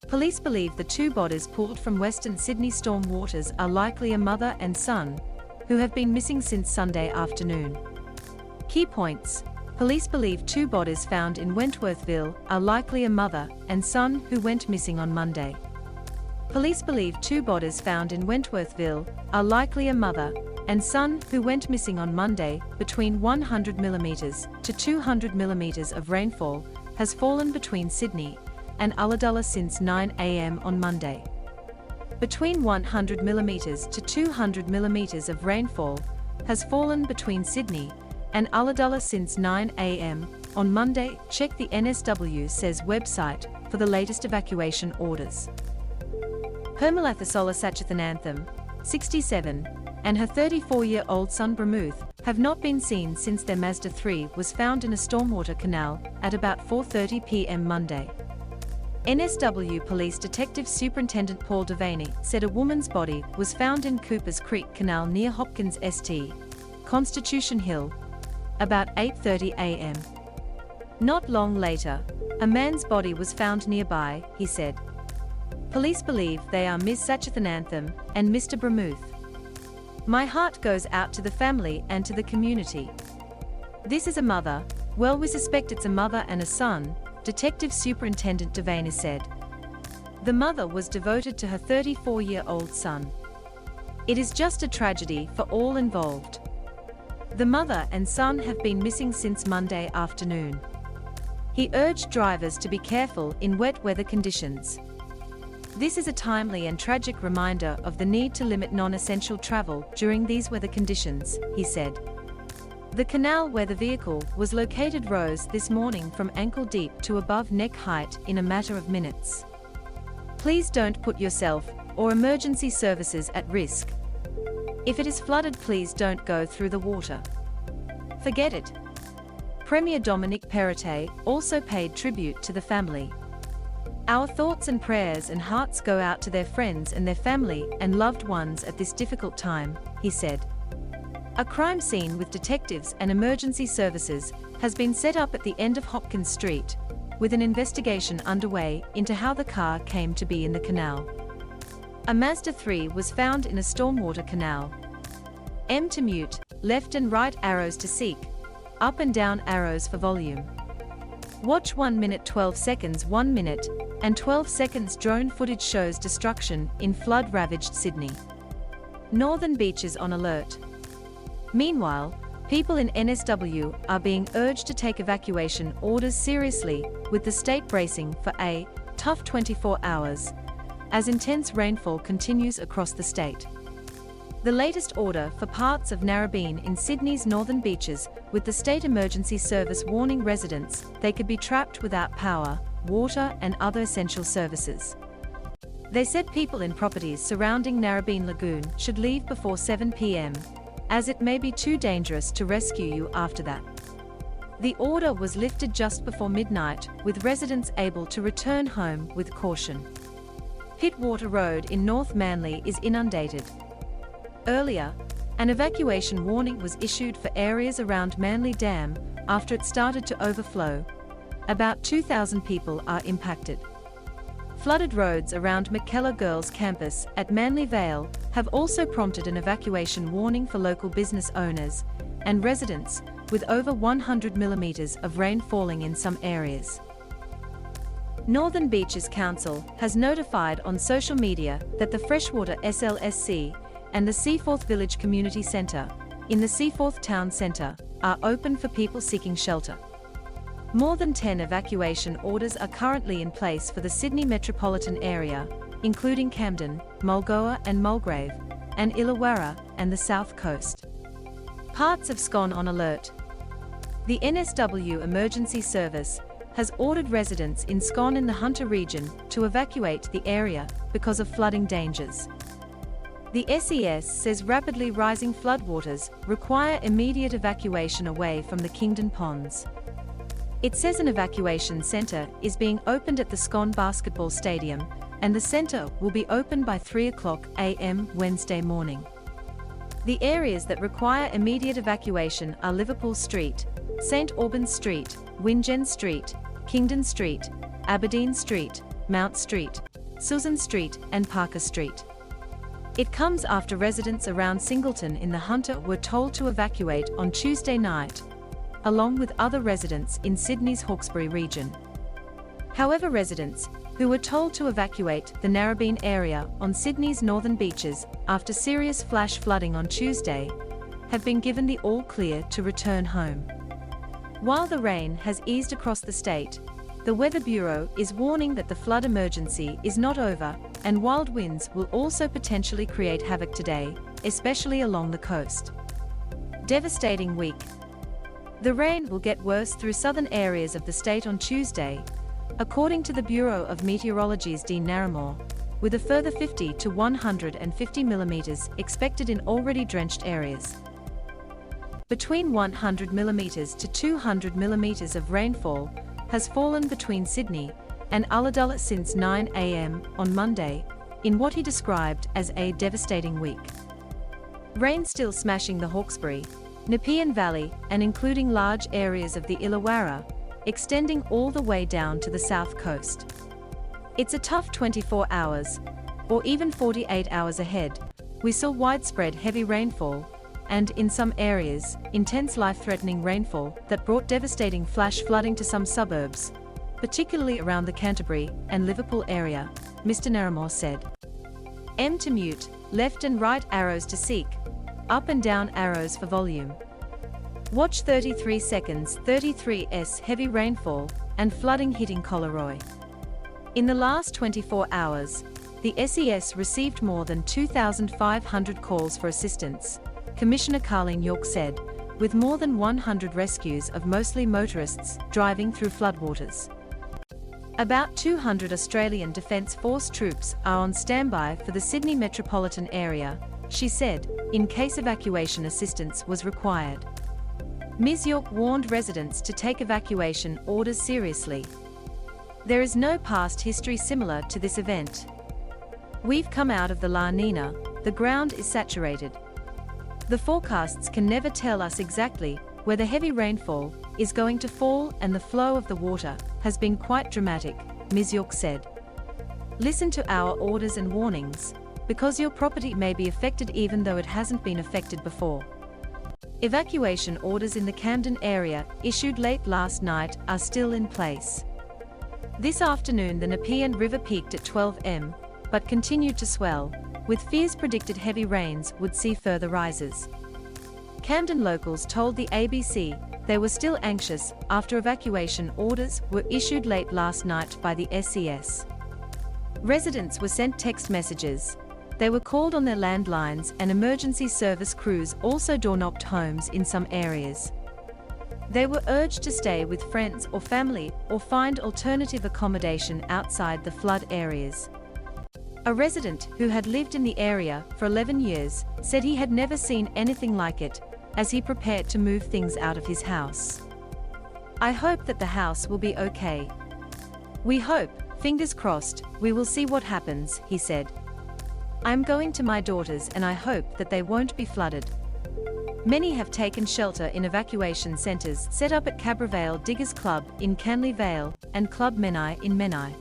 Police believe the two bodies pulled from Western Sydney storm waters are likely a mother and son, who have been missing since Sunday afternoon. Key points. Police believe two bodies found in Wentworthville are likely a mother and son who went missing on Monday. Police believe two bodies found in Wentworthville are likely a mother and son who went missing on Monday. Between 100 mm to 200 mm of rainfall has fallen between Sydney and Ulladulla since 9 a.m. on Monday. Between 100 mm to 200 mm of rainfall has fallen between Sydney and Ulladulla since 9 a.m. on Monday. Check the NSW says website for the latest evacuation orders. Hermalathasolhyr Satchithanantham, 67, and her 34-year-old son Bramooth have not been seen since their Mazda 3 was found in a stormwater canal at about 4:30 p.m. Monday. NSW Police Detective Superintendent Paul Devaney said a woman's body was found in Coopers Creek Canal near Hopkins St. Constitution Hill, about 8:30 a.m. Not long later, a man's body was found nearby, he said. Police believe they are Ms. Satchithanantham and Mr. Bramooth. My heart goes out to the family and to the community. This is a mother. Well, we suspect it's a mother and a son, Detective Superintendent Devaney said. The mother was devoted to her 34-year-old son. It is just a tragedy for all involved. The mother and son have been missing since Monday afternoon. He urged drivers to be careful in wet weather conditions. This is a timely and tragic reminder of the need to limit non-essential travel during these weather conditions, he said. The canal where the vehicle was located rose this morning from ankle deep to above neck height in a matter of minutes. Please don't put yourself or emergency services at risk. If it is flooded, please don't go through the water. Forget it. Premier Dominic Perrottet also paid tribute to the family. Our thoughts and prayers and hearts go out to their friends and their family and loved ones at this difficult time, he said. A crime scene with detectives and emergency services has been set up at the end of Hopkins Street, with an investigation underway into how the car came to be in the canal. A Mazda 3 was found in a stormwater canal. M to mute, left and right arrows to seek, up and down arrows for volume. Watch 1 minute 12 seconds 1 minute and 12 seconds drone footage shows destruction in flood-ravaged Sydney. Northern beaches on alert. Meanwhile, people in NSW are being urged to take evacuation orders seriously, with the state bracing for a tough 24 hours, as intense rainfall continues across the state. The latest order for parts of Narrabeen in Sydney's northern beaches, with the State Emergency Service warning residents they could be trapped without power, water and other essential services. They said people in properties surrounding Narrabeen Lagoon should leave before 7 p.m, as it may be too dangerous to rescue you after that. The order was lifted just before midnight, with residents able to return home with caution. Pittwater Road in North Manly is inundated. Earlier, an evacuation warning was issued for areas around Manly Dam after it started to overflow. About 2,000 people are impacted. Flooded roads around McKellar Girls Campus at Manly Vale have also prompted an evacuation warning for local business owners and residents, with over 100 mm of rain falling in some areas. Northern Beaches Council has notified on social media that the Freshwater SLSC and the Seaforth Village Community Centre, in the Seaforth Town Centre, are open for people seeking shelter. More than 10 evacuation orders are currently in place for the Sydney metropolitan area, including Camden, Mulgoa and Mulgrave, and Illawarra and the South Coast. Parts of Scone on alert. The NSW Emergency Service has ordered residents in Scone in the Hunter region to evacuate the area because of flooding dangers. The SES says rapidly rising floodwaters require immediate evacuation away from the Kingdon Ponds. It says an evacuation centre is being opened at the Scone Basketball Stadium, and the centre will be open by 3:00 a.m. Wednesday morning. The areas that require immediate evacuation are Liverpool Street, St Albans Street, Wingen Street, Kingdon Street, Aberdeen Street, Mount Street, Susan Street, and Parker Street. It comes after residents around Singleton in the Hunter were told to evacuate on Tuesday night, along with other residents in Sydney's Hawkesbury region. However, residents who were told to evacuate the Narrabeen area on Sydney's northern beaches after serious flash flooding on Tuesday have been given the all-clear to return home. While the rain has eased across the state, the Weather Bureau is warning that the flood emergency is not over, and wild winds will also potentially create havoc today, especially along the coast. Devastating week. The rain will get worse through southern areas of the state on Tuesday, according to the Bureau of Meteorology's Dean Narramore, with a further 50 to 150 millimeters expected in already drenched areas. Between 100 millimeters to 200 millimeters of rainfall has fallen between Sydney and Ulladulla since 9 a.m. on Monday, in what he described as a devastating week. Rain still smashing the Hawkesbury, Nepean Valley, and including large areas of the Illawarra, extending all the way down to the south coast. It's a tough 24 hours, or even 48 hours ahead. We saw widespread heavy rainfall, and in some areas, intense life-threatening rainfall that brought devastating flash flooding to some suburbs, particularly around the Canterbury and Liverpool area, Mr. Narramore said. M to mute, left and right arrows to seek, up and down arrows for volume. Watch 33 seconds 33s heavy rainfall and flooding hitting Collaroy. In the last 24 hours, the SES received more than 2,500 calls for assistance, Commissioner Carleen York said, with more than 100 rescues of mostly motorists driving through floodwaters. About 200 Australian Defence Force troops are on standby for the Sydney metropolitan area, she said, in case evacuation assistance was required. Ms. York warned residents to take evacuation orders seriously. There is no past history similar to this event. We've come out of the La Nina, the ground is saturated. The forecasts can never tell us exactly where the heavy rainfall is going to fall, and the flow of the water has been quite dramatic, Ms. York said. Listen to our orders and warnings, because your property may be affected even though it hasn't been affected before. Evacuation orders in the Camden area, issued late last night, are still in place. This afternoon the Nepean River peaked at 12 m, but continued to swell, with fears predicted heavy rains would see further rises. Camden locals told the ABC they were still anxious after evacuation orders were issued late last night by the SES. Residents were sent text messages. They were called on their landlines, and emergency service crews also door-knocked homes in some areas. They were urged to stay with friends or family or find alternative accommodation outside the flood areas. A resident who had lived in the area for 11 years said he had never seen anything like it as he prepared to move things out of his house. I hope that the house will be okay. We hope, fingers crossed, we will see what happens, he said. I'm going to my daughter's and I hope that they won't be flooded. Many have taken shelter in evacuation centres set up at Cabra Vale Diggers Club in Canley Vale and Club Menai in Menai.